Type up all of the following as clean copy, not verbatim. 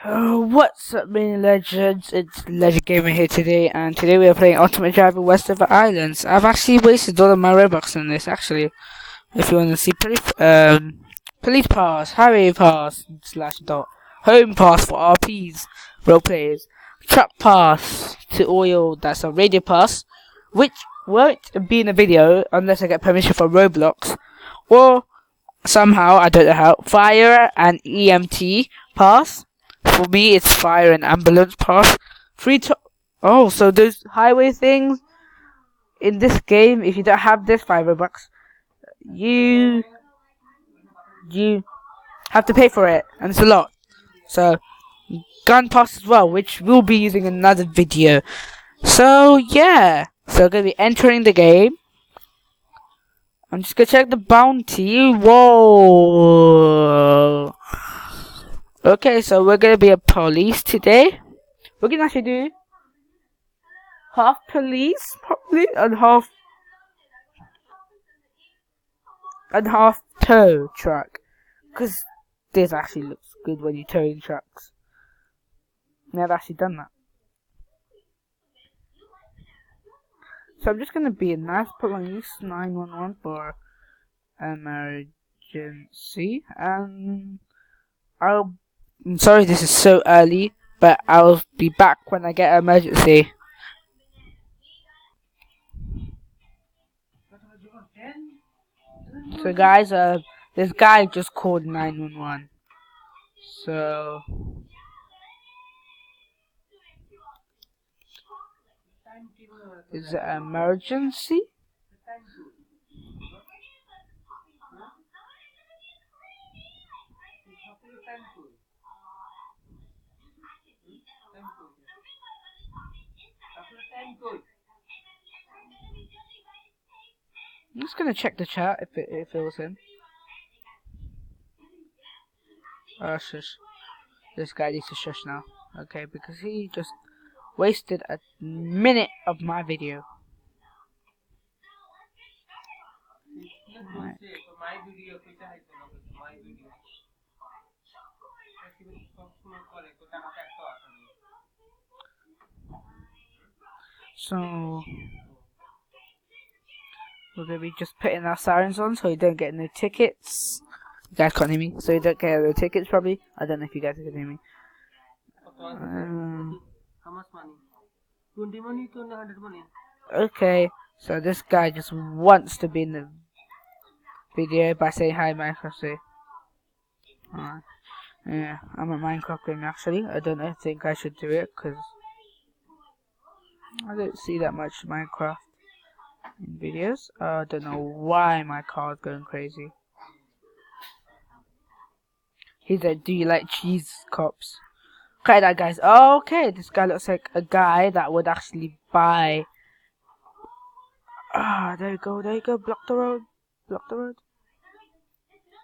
What's up, mini legends? It's Legend Gamer here today, and today we are playing Ultimate Driver Westover Islands. I've actually wasted all of my Robux on this, actually. If you want to see police pass, highway pass, /dot, home pass for RPs, role players, truck pass to oil, that's a radio pass, which won't be in the video unless I get permission from Roblox, or somehow, I don't know how, fire and EMT pass. For me, it's fire and ambulance pass. Oh, so those highway things in this game, if you don't have this $5, you have to pay for it, and it's a lot. So, gun pass as well, which we'll be using in another video. So, yeah. So, I'm going to be entering the game. I'm just going to check the bounty. Whoa. Okay, so we're going to be a police today. We're going to actually do half police, probably, and half tow truck. Because this actually looks good when you're towing trucks. Never actually done that. So I'm just going to be a nice police 911 for emergency. And I'm sorry this is so early, but I'll be back when I get an emergency. So guys, this guy just called 911. So is it an emergency? I'm just gonna check the chat if it was him. Shush. This guy needs to shush now. Okay, because he just wasted a minute of my video. Right. So we're gonna be just putting our sirens on so you don't get no tickets. You guys can't hear me, so you don't get no tickets probably. I don't know if you guys can hear me. How much money? 20 money, 200 money. Okay, so this guy just wants to be in the video by saying hi Minecraft. Yeah, I'm a Minecraft game actually. I don't think I should do it because I don't see that much Minecraft in videos. I don't know why my car is going crazy. He said, "Do you like cheese cops?" Okay, that guy's okay. This guy looks like a guy that would actually buy. There you go. There you go. Block the road. Block the road.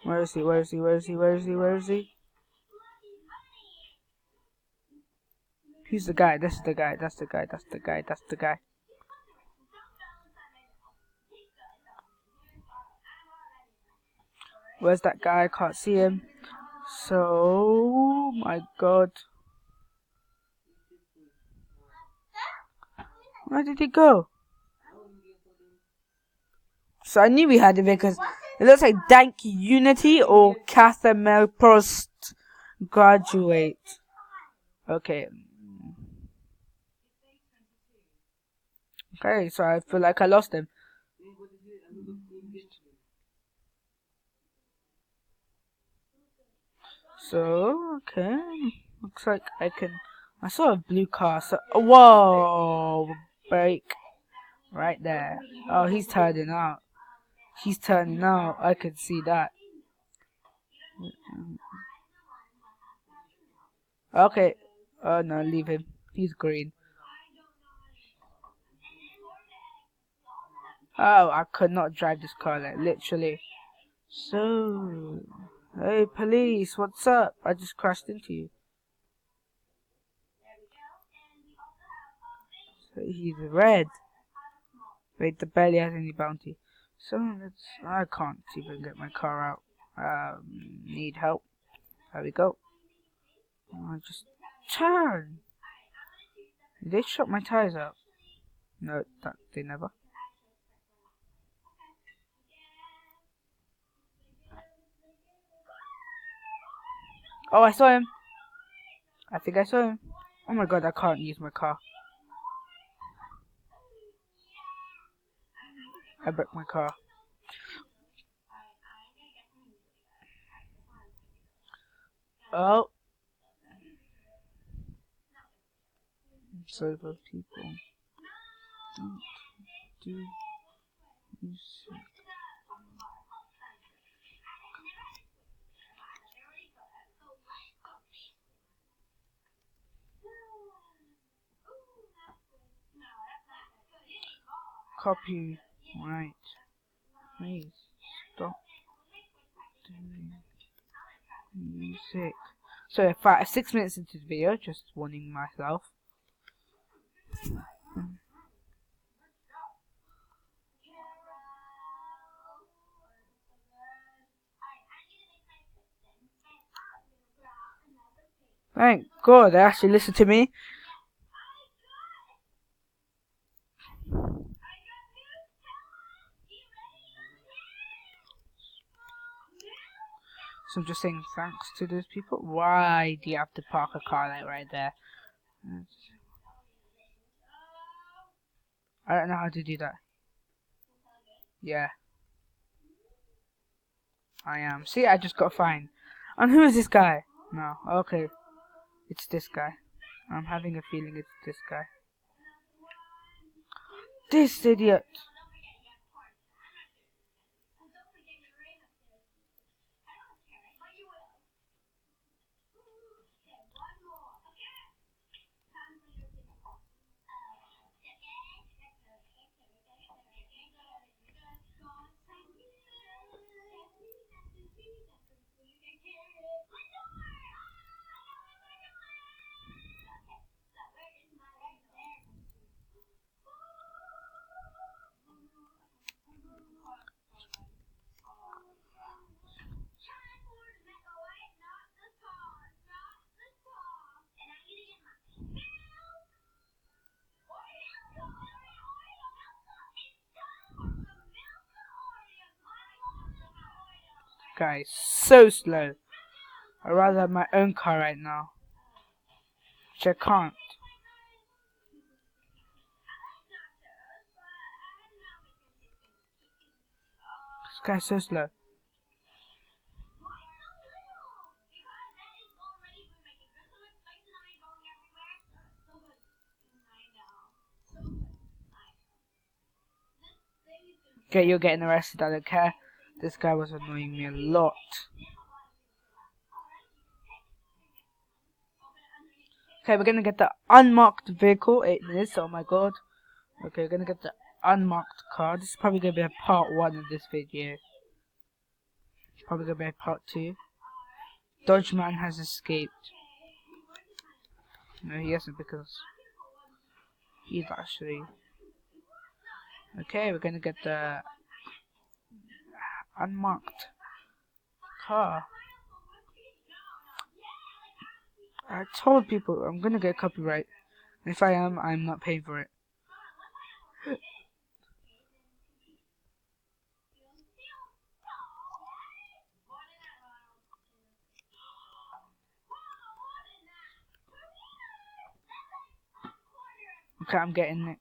Where is he? Where is he? Where is he? Where is he? Where is he? He's the guy. This is the guy. That's the guy. That's the guy. That's the guy. Where's that guy? I can't see him. So, my God. Where did he go? So I knew we had him because it looks like Dank Unity or Cathemel Post Graduate. Okay. Okay, so I feel like I lost him. So, okay. Looks like I saw a blue car. So, whoa! Brake. Right there. Oh, he's turning out. He's turning out. I can see that. Okay. Oh, no, leave him. He's green. Oh, I could not drive this car, like, literally. So, hey, police, what's up? I just crashed into you. So he's red. Wait, the barely has any bounty. So, I can't even get my car out. Need help. There we go. I just turn. Did they shut my tires out? No, they never. Oh, I saw him. I think I saw him. Oh my god, I can't use my car. I broke my car. Oh. So those people don't do music. Copy, right. Please stop doing music. So 6 minutes into the video, just warning myself. Thank God they actually listened to me. So I'm just saying thanks to those people. Why do you have to park a car like right there? I don't know how to do that. Yeah. I am. See, I just got fined. And who is this guy? No, okay. It's this guy. I'm having a feeling it's this guy. This idiot! Guy is so slow. I'd rather have my own car right now. Which I can't. This guy's so slow. Okay, you're getting arrested, I don't care. This guy was annoying me a lot. Okay, we're gonna get the unmarked vehicle. 8 minutes, oh my god. Okay, we're gonna get the unmarked car. This is probably gonna be a part 1 of this video. It's probably gonna be a part 2. Dodge Man has escaped. No, he hasn't, because he's actually... Okay, we're gonna get the unmarked car. I told people I'm gonna get copyright. If I am, I'm not paying for it. Okay, I'm getting it.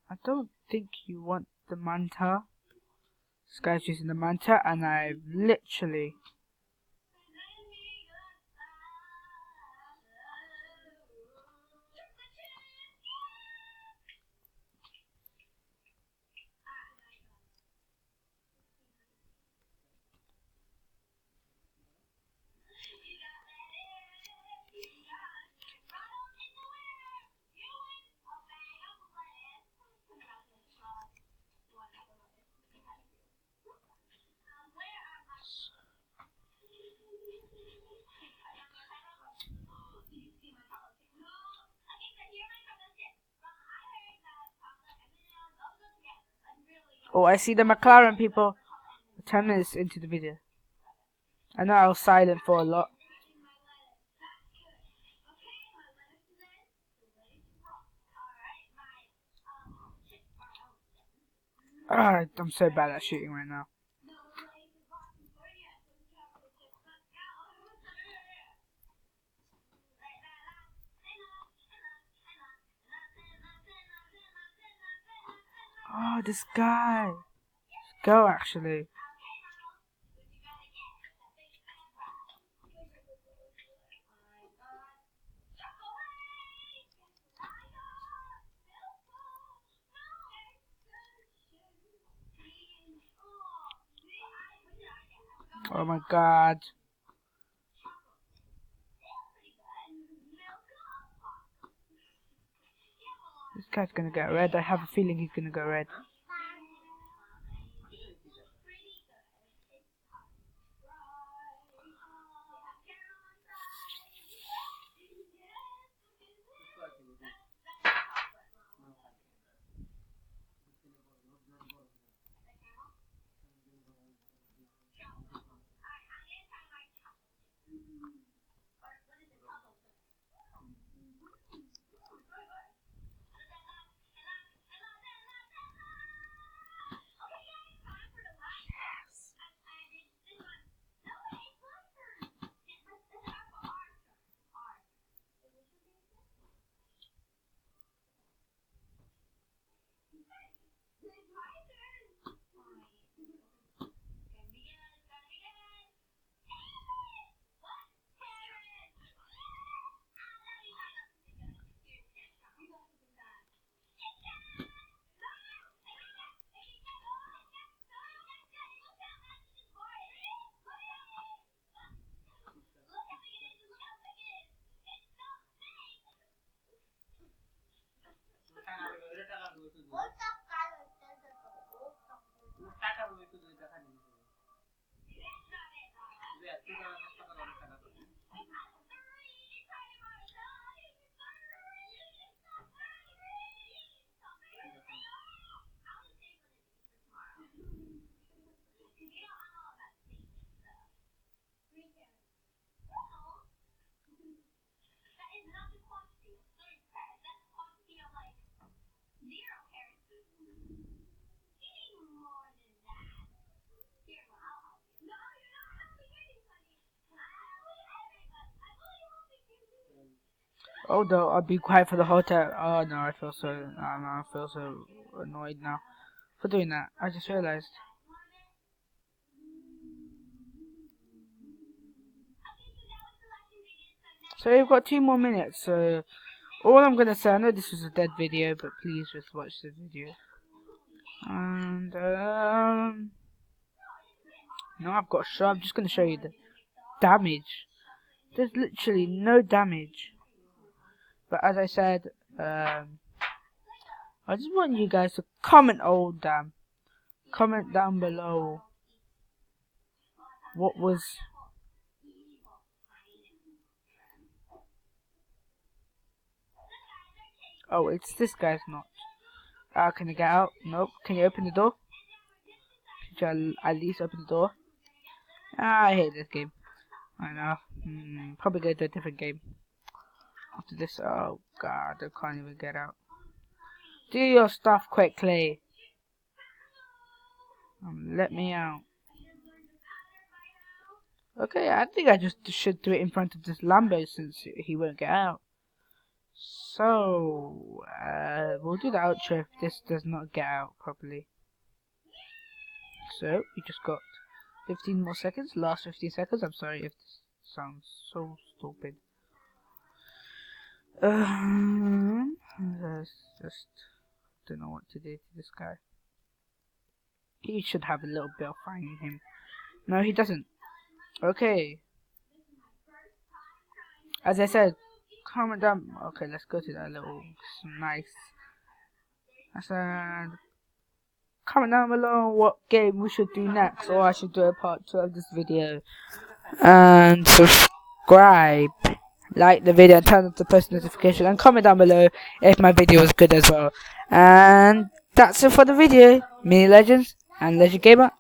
I don't think you want the Manta. This guy's using the Manta, and I've literally... Oh, I see the McLaren people. 10 minutes into the video. I know I was silent for a lot. Alright, I'm so bad at shooting right now. Oh, this guy. Go actually. Oh my god. This guy's gonna get red. I have a feeling he's gonna go red. Although I'll be quiet for the whole time. Oh no, I feel so annoyed now for doing that. I just realized. So we've got 2 more minutes. So all I'm gonna say, I know this was a dead video, but please just watch the video. And no, I've got a shot. I'm just gonna show you the damage. There's literally no damage. But as I said, I just want you guys to comment. Oh damn! Comment down below. What was? Oh, it's this guy's not. Can I get out? Nope. Can you open the door? Could you at least open the door? I hate this game. I know. Probably go to a different game. After this, oh god, I can't even get out. Do your stuff quickly. Let me out. Okay, I think I just should do it in front of this Lambo since he won't get out. So, we'll do the outro if this does not get out properly. So, we just got 15 more seconds, last 15 seconds. I'm sorry if this sounds so stupid. Just don't know what to do to this guy. He should have a little bit of finding him. No, he doesn't. Okay. As I said, comment down. Okay, let's go to that little nice. I said, comment down below what game we should do next, or I should do a part 2 of this video. And subscribe. Like the video and turn on the post notification, and comment down below if my video was good as well. And that's it for the video. Mini Legends and Legend Gamer